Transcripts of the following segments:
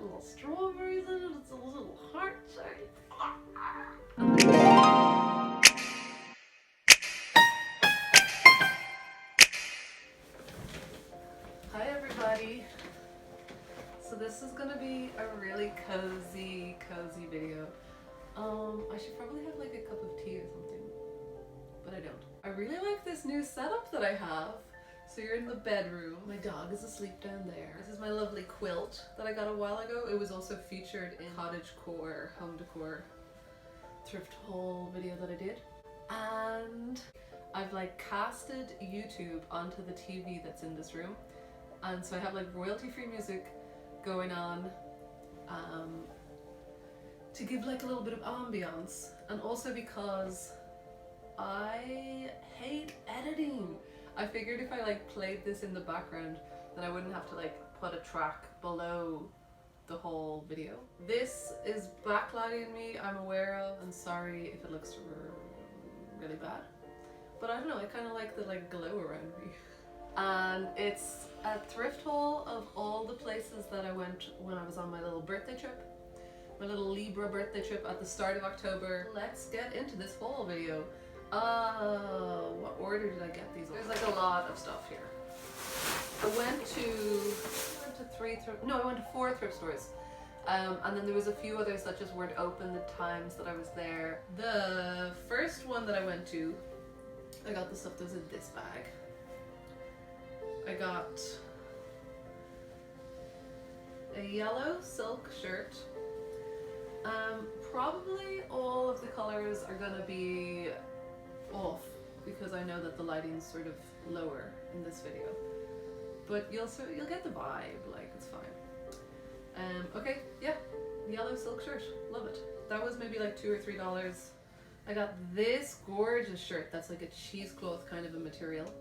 little strawberries in it. It's a little heart shape. Hi everybody. So this is gonna be a really cozy video. I should probably have like a cup of tea or something, but I don't. I really like this new setup that I have. So you're in the bedroom. My dog is asleep down there. This is my lovely quilt that I got a while ago. It was also featured in cottage core, home decor, thrift haul video that I did. And I've like casted YouTube onto the TV that's in this room. And so I have like royalty-free music going on to give like a little bit of ambiance. And also because I hate editing. I figured if I like played this in the background, then I wouldn't have to like put a track below the whole video. This is backlighting me, I'm aware of, and sorry if it looks really bad. But I don't know, I kind of like the like glow around me. And it's a thrift haul of all the places that I went when I was on my little birthday trip. My little Libra birthday trip at the start of October. Let's get into this haul video. What order did I get these? There's like a lot of stuff here. I went to 4 thrift stores. And then there was a few others that just weren't open the times that I was there. The first one that I went to, I got the stuff that was in this bag. I got a yellow silk shirt. Probably all of the colors are gonna be off because I know that the lighting's sort of lower in this video, but you'll get the vibe, like it's fine. Okay, yeah, yellow silk shirt, love it. That was maybe like $2 or $3. I got this gorgeous shirt that's like a cheesecloth kind of a material,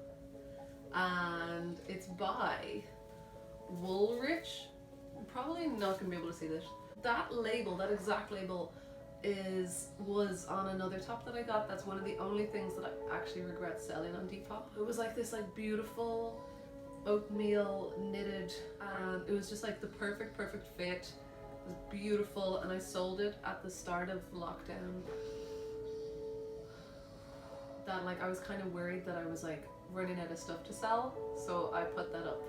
and it's by Woolrich. I'm probably not gonna be able to see this. That label, that exact label, was on another top that I got. That's one of the only things that I actually regret selling on Depop. It was like this like beautiful oatmeal knitted, and it was just like the perfect fit. It was beautiful, and I sold it at the start of lockdown. That like I was kind of worried that I was like running out of stuff to sell, so I put that up.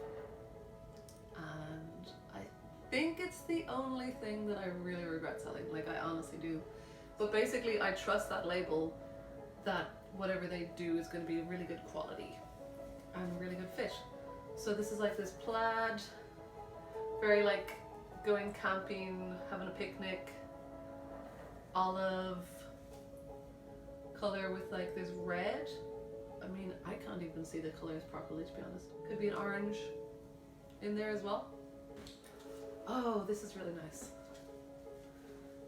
And I think it's the only thing that I really regret selling, like I honestly do. But basically I trust that label that whatever they do is going to be really good quality and really good fit. So this is like this plaid, very like going camping, having a picnic, olive color with like this red. I mean, I can't even see the colors properly, to be honest. Could be an orange in there as well. Oh, this is really nice.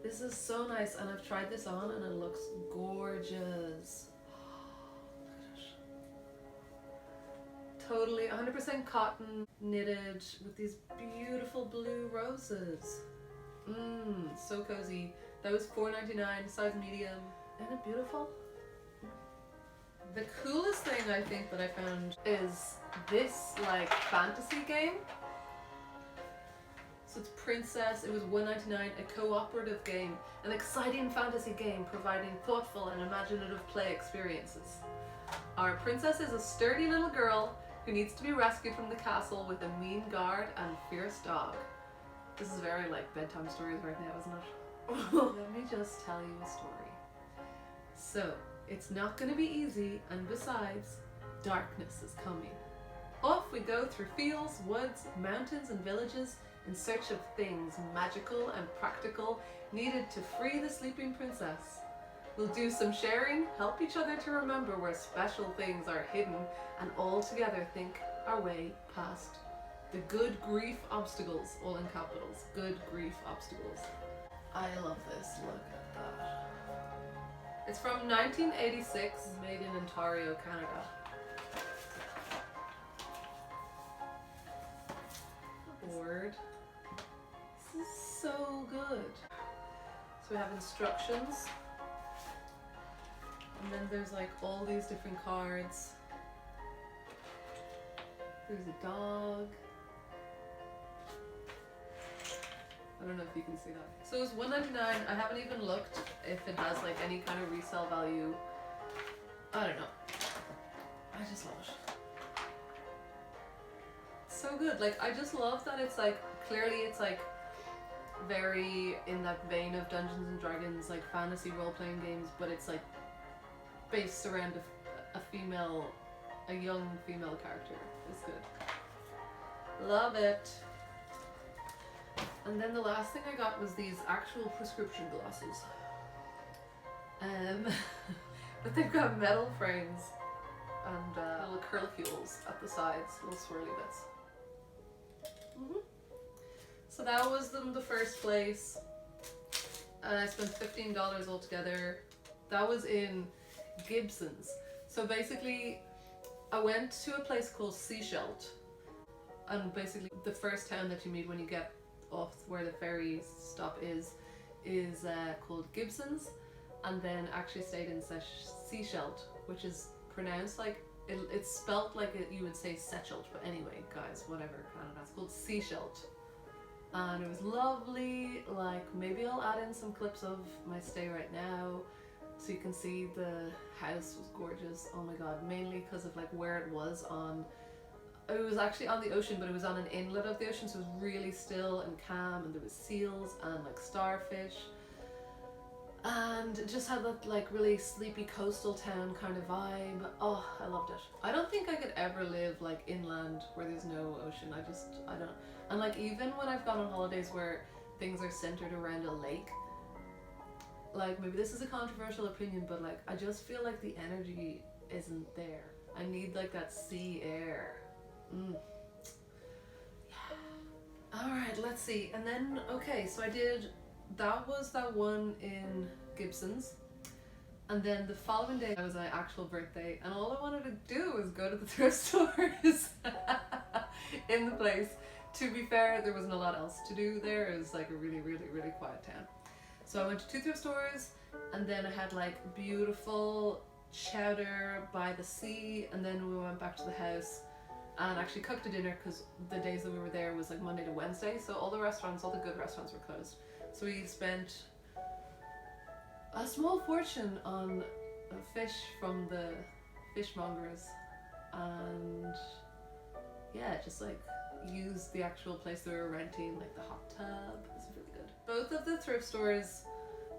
This is so nice, and I've tried this on and it looks gorgeous. Look at it. Totally 100% cotton, knitted with these beautiful blue roses. So cozy. That was $4.99, size medium. Isn't it beautiful? The coolest thing I think that I found is this like fantasy game. So it's Princess, it was $1.99, a cooperative game, an exciting fantasy game providing thoughtful and imaginative play experiences. Our princess is a sturdy little girl who needs to be rescued from the castle with a mean guard and fierce dog. This is very like bedtime stories right now, isn't it? Let me just tell you a story. So, it's not going to be easy, and besides, darkness is coming. Off we go through fields, woods, mountains and villages in search of things magical and practical needed to free the sleeping princess. We'll do some sharing, help each other to remember where special things are hidden, and all together think our way past the good grief obstacles, all in capitals, good grief obstacles. I love this, look at that. It's from 1986, made in Ontario, Canada. Board. This is so good. So we have instructions, and then there's like all these different cards. There's a dog, I don't know if you can see that. So it was $1.99. I haven't even looked if it has like any kind of resale value. I don't know. I just love it. So good. Like, I just love that it's like, clearly it's like very in that vein of Dungeons and Dragons, like fantasy role-playing games, but it's like based around a young female character. It's good. Love it. And then the last thing I got was these actual prescription glasses. But they've got metal frames and little curlicules at the sides, little swirly bits. So that was the first place, and I spent $15 altogether. That was in Gibson's. So basically, I went to a place called Seashelt, and basically the first town that you meet when you get off where the ferry stop is called Gibson's, and then actually stayed in Seashelt, which is pronounced like it's spelt like you would say Setchelt, but anyway, guys, whatever, Canada. It's called Seashelt, and it was lovely. Like, maybe I'll add in some clips of my stay right now, so you can see the house was gorgeous. Oh my god, mainly because of like where it was on. It was actually on the ocean, but it was on an inlet of the ocean, so it was really still and calm, and there was seals and like starfish. And it just had that like really sleepy coastal town kind of vibe. Oh, I loved it. I don't think I could ever live like inland where there's no ocean. I don't. And like, even when I've gone on holidays where things are centered around a lake, like, maybe this is a controversial opinion, but like, I just feel like the energy isn't there. I need like that sea air. Yeah. All right, let's see. And then, okay, so that was that one in Gibson's, and then the following day was my actual birthday, and all I wanted to do was go to the thrift stores in the place. To be fair, there wasn't a lot else to do there. It was like a really, really, really quiet town. So I went to 2 thrift stores, and then I had like beautiful chowder by the sea, and then we went back to the house and actually cooked a dinner, because the days that we were there was like Monday to Wednesday, so all the good restaurants were closed. So we spent a small fortune on fish from the fishmongers, and yeah, just like used the actual place they were renting, like the hot tub. It was really good. Both of the thrift stores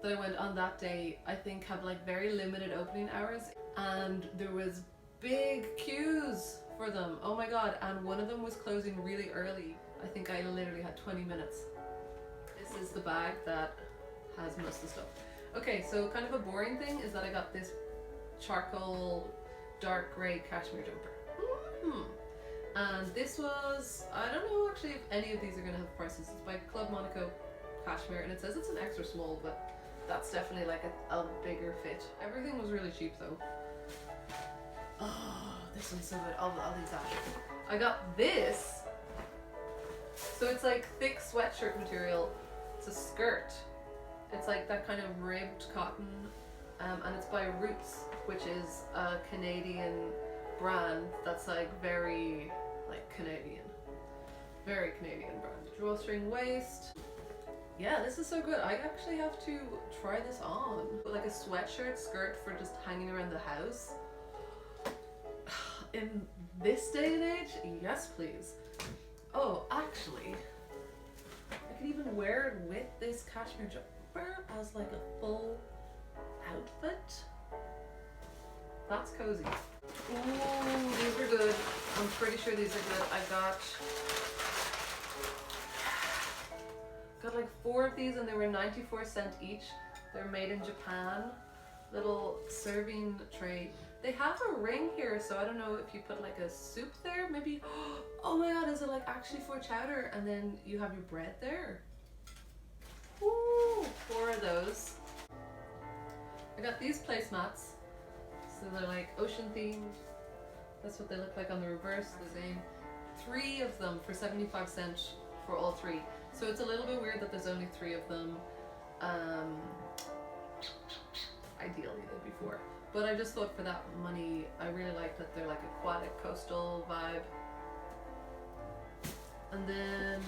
that I went on that day, I think, have like very limited opening hours, and there was big queues for them. Oh my god, and one of them was closing really early. I think I literally had 20 minutes. This is the bag that has most of the stuff. Okay, so kind of a boring thing is that I got this charcoal dark grey cashmere jumper. And this was, I don't know actually if any of these are going to have prices. It's by Club Monaco cashmere, and it says it's an extra small, but that's definitely like a bigger fit. Everything was really cheap though. Oh, this one's so good. I'll leave that. I got this. So it's like thick sweatshirt material. It's a skirt. It's like that kind of ribbed cotton, and it's by Roots, which is a Canadian brand that's like very like Canadian. Very Canadian brand. Drawstring waist. Yeah, this is so good. I actually have to try this on. Like a sweatshirt skirt for just hanging around the house. In this day and age, yes please. Oh, actually, I could even wear it with this cashmere jumper as like a full outfit. That's cozy. Ooh, these are good. I'm pretty sure these are good. I got like 4 of these, and they were 94 cents each. They're made in Japan. Little serving tray. They have a ring here, so I don't know if you put like a soup there, maybe. Oh my god, is it like actually for chowder, and then you have your bread there? Ooh, 4 of those. I got these placemats. So they're like ocean themed. That's what they look like on the reverse. The same. 3 of them for 75 cents for all 3. So it's a little bit weird that there's only 3 of them. Ideally there'd be 4. But I just thought for that money, I really like that they're like aquatic, coastal vibe. And then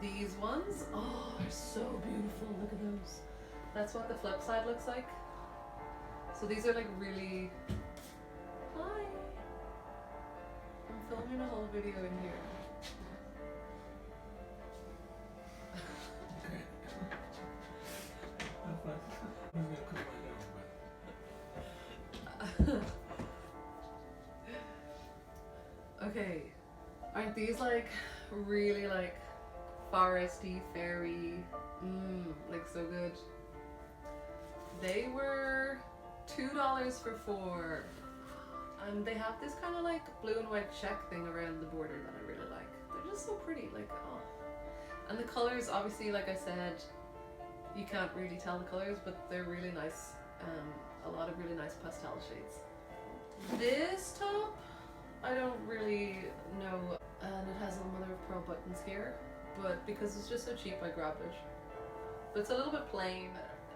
these ones. Oh, they're so beautiful. Look at those. That's what the flip side looks like. So these are like really... Hi! I'm filming a whole video in here. Okay, aren't these like really like foresty, fairy, like so good? They were $2 for 4, and they have this kind of like blue and white check thing around the border that I really like. They're just so pretty, like, oh. And the colors, obviously, like I said, you can't really tell the colors, but they're really nice. A lot of really nice pastel shades. This top, I don't really know, and it has a mother of pearl buttons here, but because it's just so cheap, I grabbed it. But it's a little bit plain,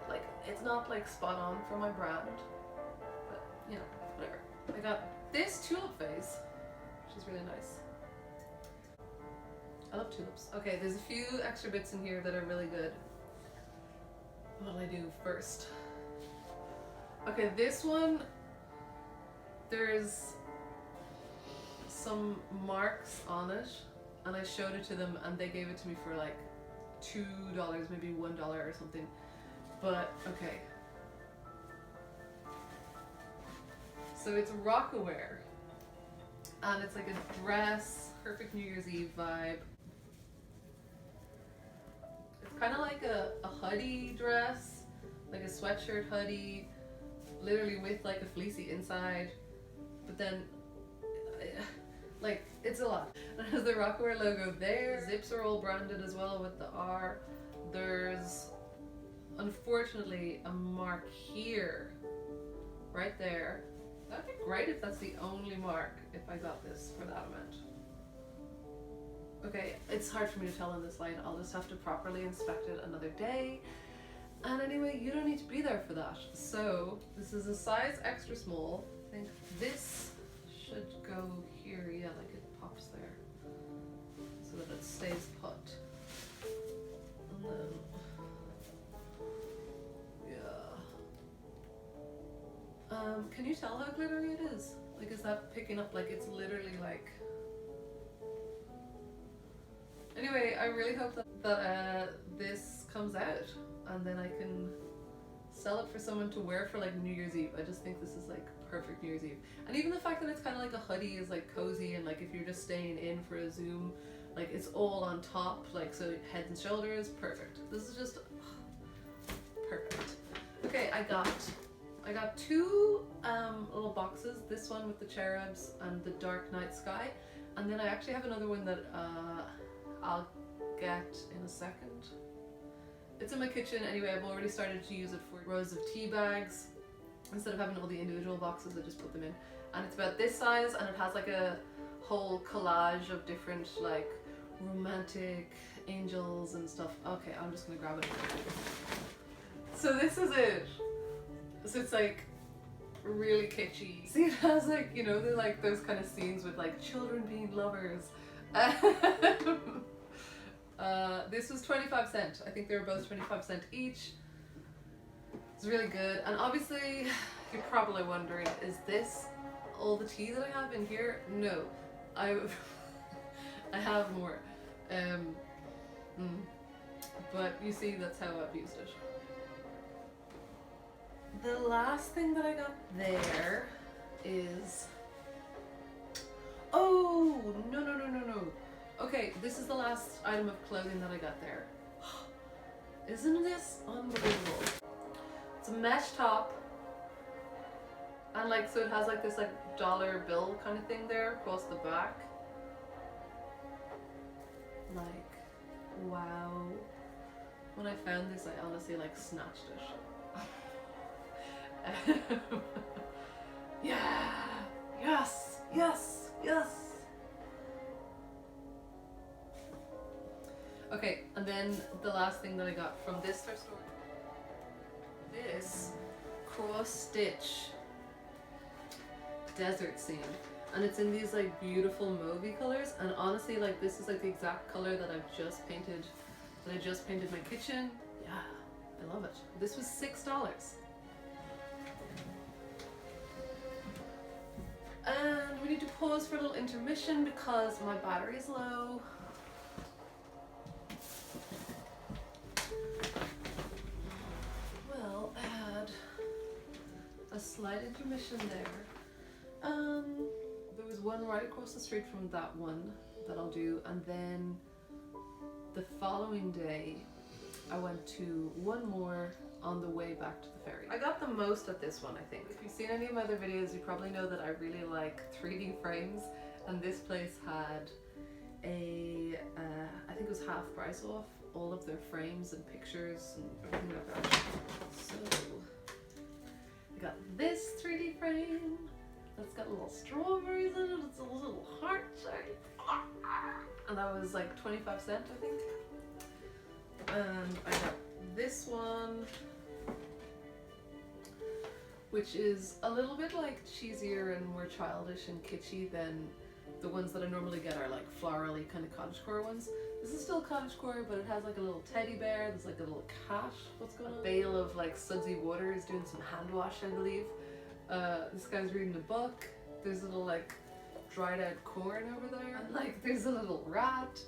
like it's not like spot on for my brand, but you know, whatever. I got this tulip vase, which is really nice. I love tulips. Okay, there's a few extra bits in here that are really good. What'll I do first? Okay, this one, there's some marks on it, and I showed it to them and they gave it to me for like $2, maybe $1 or something. But okay. So it's rockaware, and it's like a dress, perfect New Year's Eve vibe. It's kind of like a hoodie dress, like a sweatshirt hoodie, literally with like a fleecy inside, but then like it's a lot. It has the rockaware logo there. Zips are all branded as well with the R. There's unfortunately a mark here, right there. That'd be great if that's the only mark, if I got this for that amount. Okay, it's hard for me to tell in this light. I'll just have to properly inspect it another day. And anyway, you don't need to be there for that. So this is a size extra small. I think this should go here, yeah, like it pops there, so that it stays put. And then, yeah. Can you tell how glittery it is? Like, is that picking up? Like, it's literally like... Anyway, I really hope that this comes out, and then I can sell it for someone to wear for like New Year's Eve. I just think this is like perfect New Year's Eve. And even the fact that it's kind of like a hoodie is like cozy, and like if you're just staying in for a Zoom, like it's all on top, like so head and shoulders, perfect. This is just perfect. Okay, I got two little boxes, this one with the cherubs and the dark night sky, and then I actually have another one that I'll get in a second. It's in my kitchen anyway. I've already started to use it for rows of tea bags. Instead of having all the individual boxes, I just put them in. And it's about this size, and it has like a whole collage of different like romantic angels and stuff. Okay, I'm just gonna grab it. So this is it. So it's like really kitschy. See, it has like, you know, they're like those kind of scenes with like children being lovers. This was 25 cents. I think they were both 25 cents each. It's really good. And obviously, you're probably wondering, is this all the tea that I have in here? No, I have more. But you see, that's how I've used it. The last thing that I got there is... Oh, no. Okay, this is the last item of clothing that I got there. Isn't this unbelievable? It's a mesh top, and like, so it has like this like dollar bill kind of thing there across the back. Like, wow. When I found this, I honestly like snatched it. Yeah, yes. Okay, and then the last thing that I got from this thrift store, this cross stitch desert scene. and it's in these like beautiful mauvey colors, and honestly like this is like the exact color that I just painted my kitchen. Yeah, I love it. This was $6. And we need to pause for a little intermission because my battery is low. Well, I had a slight intermission there. There was one right across the street from that one that I'll do, and then the following day I went to one more on the way back to the ferry. I got the most at this one, I think. If you've seen any of my other videos, you probably know that I really like 3D frames, and this place had a, I think it was half price off all of their frames and pictures and everything like that. So I got this 3D frame that's got little strawberries in it. It's a little heart shape, and that was like 25 cents, I think. And I got this one, which is a little bit like cheesier and more childish and kitschy than the ones that I normally get are like florally kind of cottagecore ones. This is still cottagecore, but it has like a little teddy bear, there's like a little cat. What's going on? A bale of like sudsy water is doing some hand wash, I believe. This guy's reading a book. There's a little like dried out corn over there. And like there's a little rat.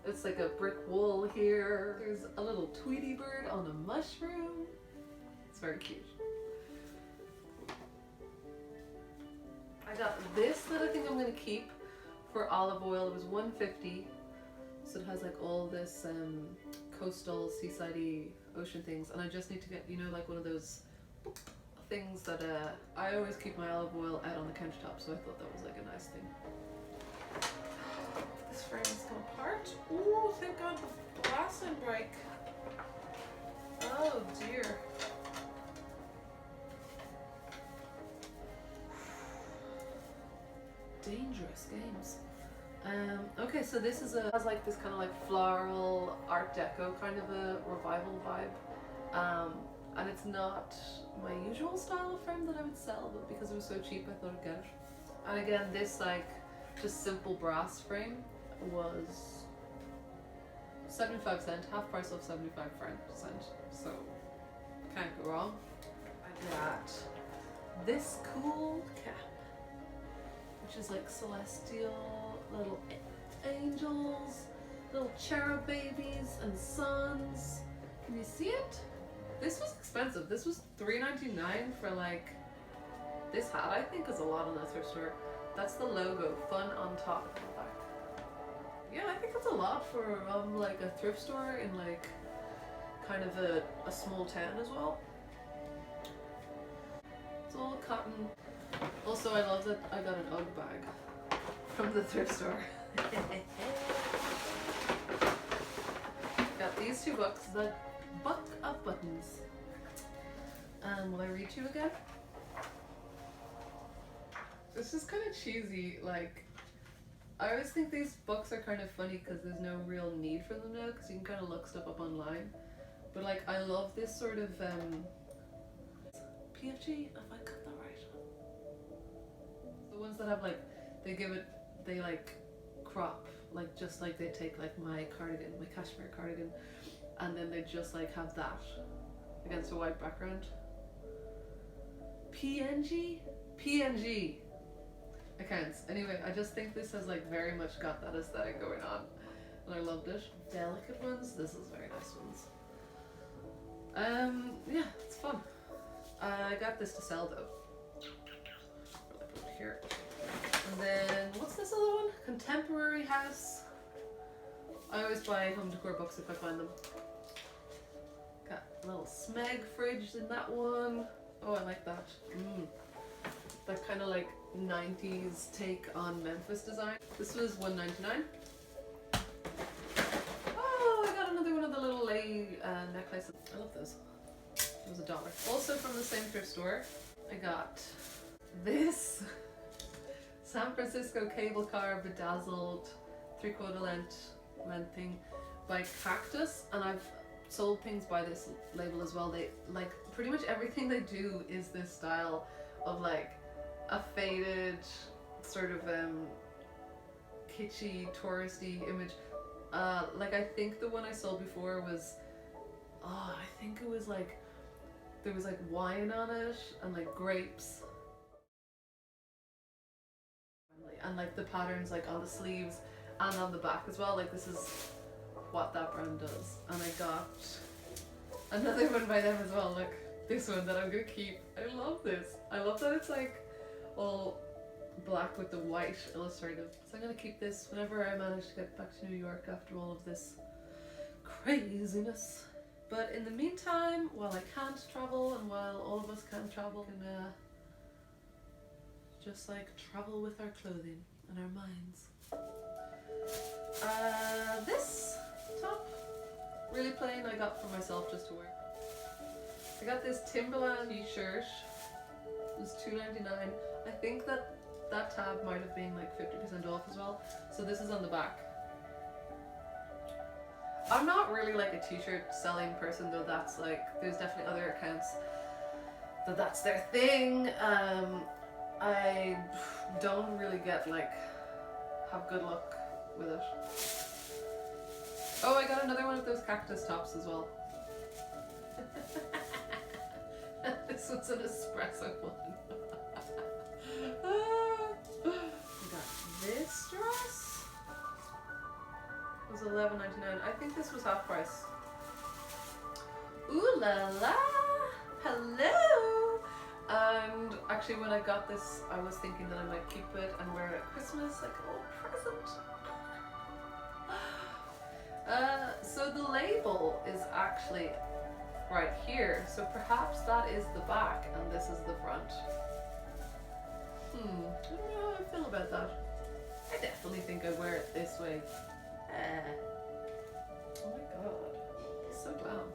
It's like a brick wall here. There's a little Tweety bird on a mushroom. It's very cute. I got this that I think I'm gonna keep for olive oil. It was $1.50. So it has like all this coastal, seaside-y ocean things. And I just need to get, you know, like one of those things that I always keep my olive oil out on the countertop. So I thought that was like a nice thing. This frame has come apart. Oh, thank God the glass didn't break. Oh dear. Dangerous games. Okay, so this is has like this kind of like floral Art Deco kind of a revival vibe. And it's not my usual style of frame that I would sell, but because it was so cheap I thought I'd get it. And again, this like just simple brass frame was 75 cents, half price off 75 cents, so can't go wrong. I got this cool cap, which is like celestial little angels, little cherub babies and suns. Can you see it? This was expensive. This was $3.99 for like this hat. I think is a lot in the thrift store. That's the logo, fun on top and back. Yeah, I think that's a lot for like a thrift store in like kind of a small town as well. It's all cotton. Also, I love that I got an UGG bag from the thrift store. Got these two books, The Book of Buttons. Will I read to you again? This is kind of cheesy, like I always think these books are kind of funny because there's no real need for them now because you can kind of look stuff up online. But like I love this sort of PFG, if I got that right. The ones that have like, they like crop, like just like they take like my cardigan, my cashmere cardigan, and then they just like have that against a white background. PNG? PNG. Accounts. Anyway, I just think this has like very much got that aesthetic going on, and I loved it. Delicate ones. This is very nice ones. Yeah, it's fun. I got this to sell though. I'll put it here. And then what's this other one? Contemporary House. I always buy home decor books if I find them. Got a little Smeg fridge in that one. Oh, I like that. That kind of like 90s take on Memphis design. This was $1.99. Oh, I got another one of the little lei necklaces. I love those. It was $1. Also from the same thrift store, I got this San Francisco cable car bedazzled 3/4 length thing by Cactus, and I've sold things by this label as well. They like pretty much everything they do is this style of like a faded sort of kitschy, touristy image. Like I think the one I saw before was, I think it was like, there was like wine on it and like grapes. And like the patterns like on the sleeves and on the back as well. Like this is what that brand does. And I got another one by them as well, like this one that I'm gonna keep. I love this. I love that it's like all black with the white illustrative. So I'm gonna keep this whenever I manage to get back to New York after all of this craziness. But in the meantime, while I can't travel and while all of us can't travel, we can just like travel with our clothing and our minds. This top, really plain, I got for myself just to wear. I got this Timberland t-shirt. It was $2.99. I think that tab might have been like 50% off as well. So this is on the back. I'm not really like a t-shirt selling person, though. That's like, there's definitely other accounts that's their thing. I don't really get like, have good luck with it. Oh, I got another one of those cactus tops as well. This one's an espresso one. I got this dress. It was $11.99. I think this was half price. Ooh la la! Hello! And actually when I got this, I was thinking that I might keep it and wear it at Christmas, like a little present. So the label is actually right here, so perhaps that is the back and this is the front. I don't know how I feel about that. I definitely think I'd wear it this way. Oh my god, so glam.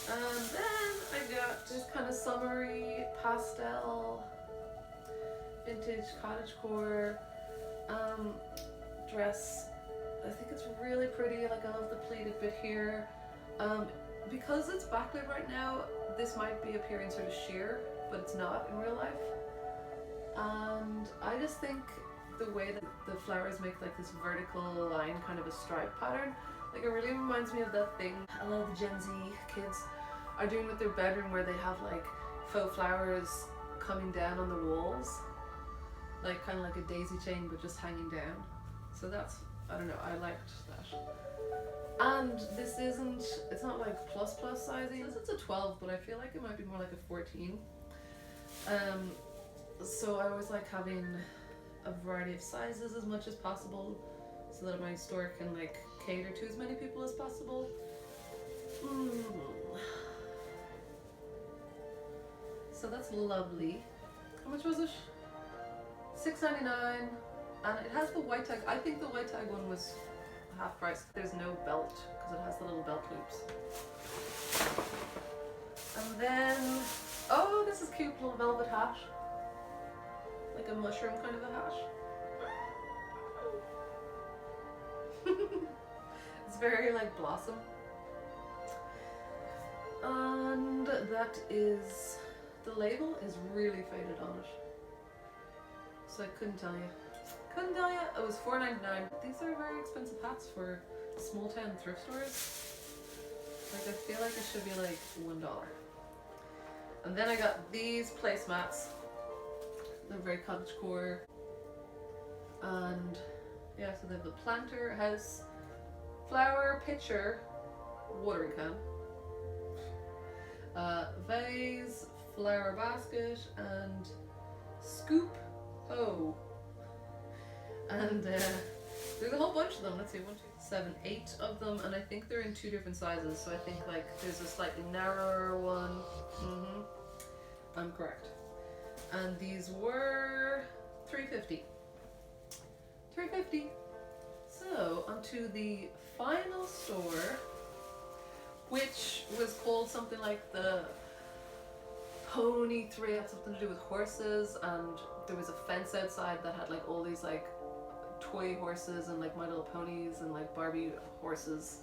And then I got this kind of summery pastel vintage cottagecore dress. I think it's really pretty. Like I love the pleated bit here. Because it's backlit right now, this might be appearing sort of sheer, but it's not in real life. And I just think the way that the flowers make like this vertical line, kind of a stripe pattern, like it really reminds me of that thing a lot of the Gen Z kids are doing with their bedroom, where they have like faux flowers coming down on the walls, like kind of like a daisy chain but just hanging down. So that's, I don't know, I liked that. And this isn't, it's not like plus sizing. It says it's a 12, but I feel like it might be more like a 14. So I always like having a variety of sizes as much as possible, so that my store can like cater to as many people as possible. So that's lovely. How much was it? $6.99, and it has the white tag. I think the white tag one was half price. There's no belt because it has the little belt loops. And then, oh, this is cute, little velvet hat, like a mushroom kind of a hat. It's very like blossom. And that is, the label is really faded on it, so I couldn't tell you. Couldn't tell you. It was $4.99. These are very expensive hats for small town thrift stores. Like I feel like it should be like $1. And then I got these placemats. They're very cottagecore. And yeah, so they have the planter, house, flower, pitcher, watering can, vase, flower basket, and scoop hoe. And there's a whole bunch of them. Let's see, 1, 2, 7, 8 of them, and I think they're in 2 different sizes. So I think like there's a slightly narrower one. I'm correct. And these were $3.50. $3.50. So onto the final store, which was called something like the Pony Thrift. It had something to do with horses, and there was a fence outside that had like all these like toy horses and like My Little Ponies and like Barbie horses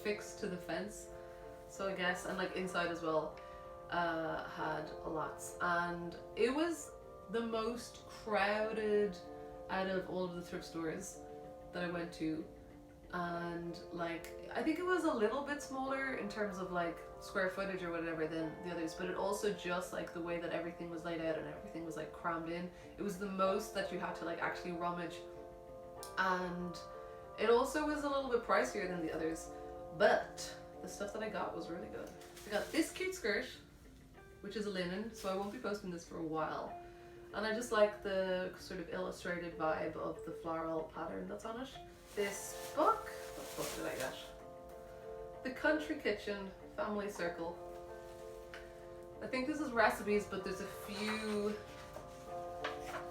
fixed to the fence. So I guess, and like inside as well, had lots, and it was the most crowded out of all of the thrift stores that I went to, and like I think it was a little bit smaller in terms of like square footage or whatever than the others, but it also just like the way that everything was laid out and everything was like crammed in, it was the most that you had to like actually rummage, and it also was a little bit pricier than the others, but the stuff that I got was really good. I got this cute skirt, which is a linen, so I won't be posting this for a while. And I just like the sort of illustrated vibe of the floral pattern that's on it. This book, what book did I get? The Country Kitchen Family Circle. I think this is recipes, but there's a few,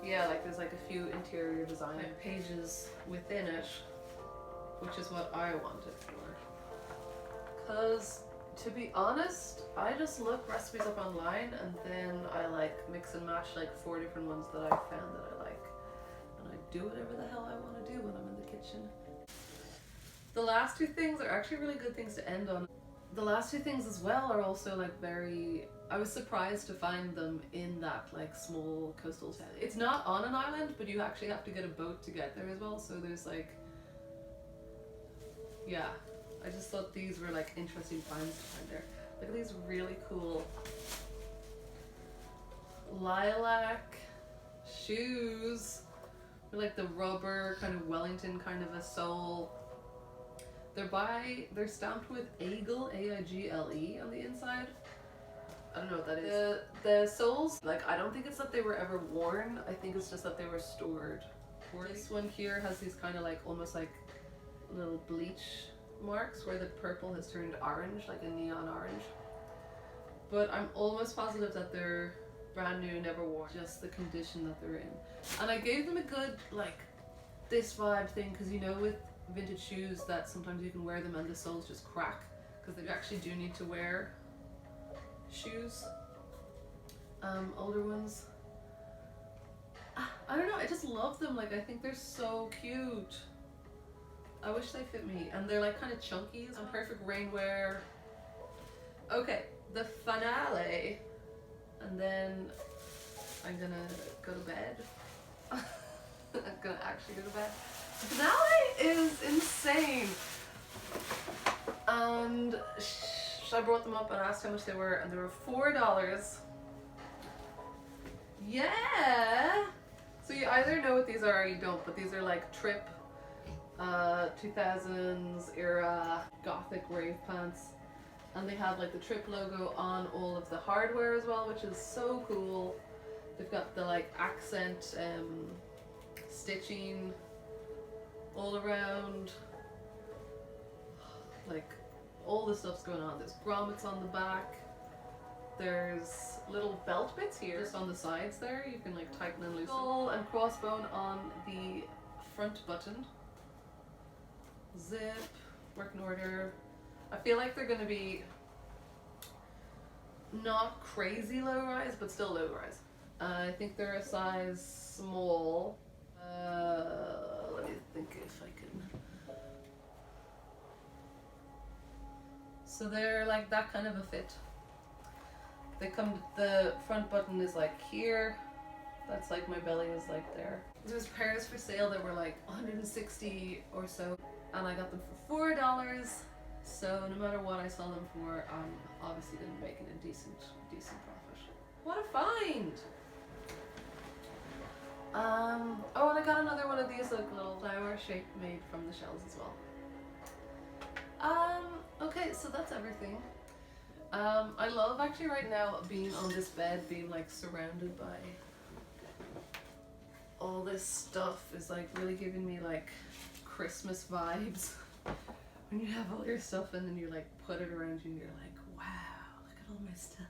yeah, like there's like a few interior design pages within it, which is what I wanted for. Cause to be honest, I just look recipes up online and then I like mix and match like 4 different ones that I found that I like, and I do whatever the hell I want to do when I'm in the kitchen. The last two things are actually really good things to end on. The last two things as well are also like very, I was surprised to find them in that like small coastal town. It's not on an island, but you actually have to get a boat to get there as well, so there's like, yeah. I just thought these were like interesting finds to find there. Look at these really cool lilac shoes with like the rubber kind of Wellington kind of a sole. They're stamped with Aigle, A-I-G-L-E on the inside. I don't know what that is. The soles, like I don't think it's that they were ever worn. I think it's just that they were stored. This one here has these kind of like almost like little bleach marks where the purple has turned orange, like a neon orange. But I'm almost positive that they're brand new, never worn, just the condition that they're in. And I gave them a good like this vibe thing, because you know with vintage shoes that sometimes you can wear them and the soles just crack, because they actually do need to wear shoes, older ones. I don't know, I just love them. Like I think they're so cute. I wish they fit me, and they're like kind of chunky and perfect rainwear. Okay, the finale, and then I'm gonna go to bed. I'm gonna actually go to bed. The finale is insane, and I brought them up and asked how much they were, and they were $4. Yeah. So you either know what these are or you don't, but these are like Trip 2000s era gothic rave pants, and they have like the Trip logo on all of the hardware as well, which is so cool. They've got the like accent stitching all around, like all the stuff's going on. There's grommets on the back, there's little belt bits here just on the sides there, you can like tighten and loosen. Skull and crossbone on the front button. Zip, working order. I feel like they're gonna be not crazy low rise, but still low rise. I think they're a size small. Let me think if I can. So they're like that kind of a fit. They come, the front button is like here. That's like my belly is like there. There's pairs for sale that were like 160 or so, and I got them for $4. So no matter what I sell them for, I'm obviously going to be making a decent profit. What a find! Oh, and I got another one of these like little flower shape made from the shells as well. Okay, so that's everything. I love actually right now being on this bed, being like surrounded by all this stuff is like really giving me like Christmas vibes. When you have all your stuff and then you like put it around you and you're like, wow, look at all my stuff.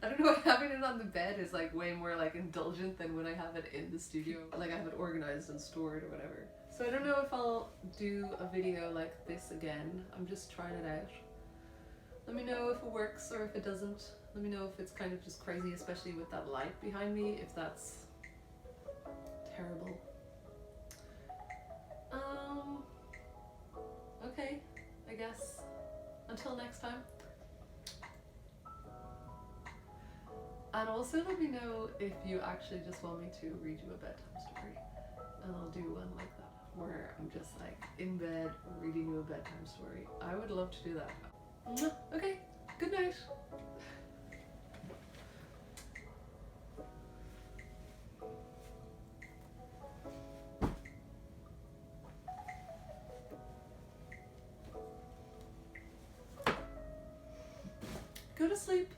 I don't know, having it on the bed is like way more like indulgent than when I have it in the studio. Like I have it organized and stored or whatever. So I don't know if I'll do a video like this again. I'm just trying it out. Let me know if it works or if it doesn't. Let me know if it's kind of just crazy, especially with that light behind me, if that's terrible. Okay, I guess. Until next time. And also let me know if you actually just want me to read you a bedtime story. And I'll do one like that, where I'm just like in bed reading you a bedtime story. I would love to do that. Okay, good night. Go to sleep.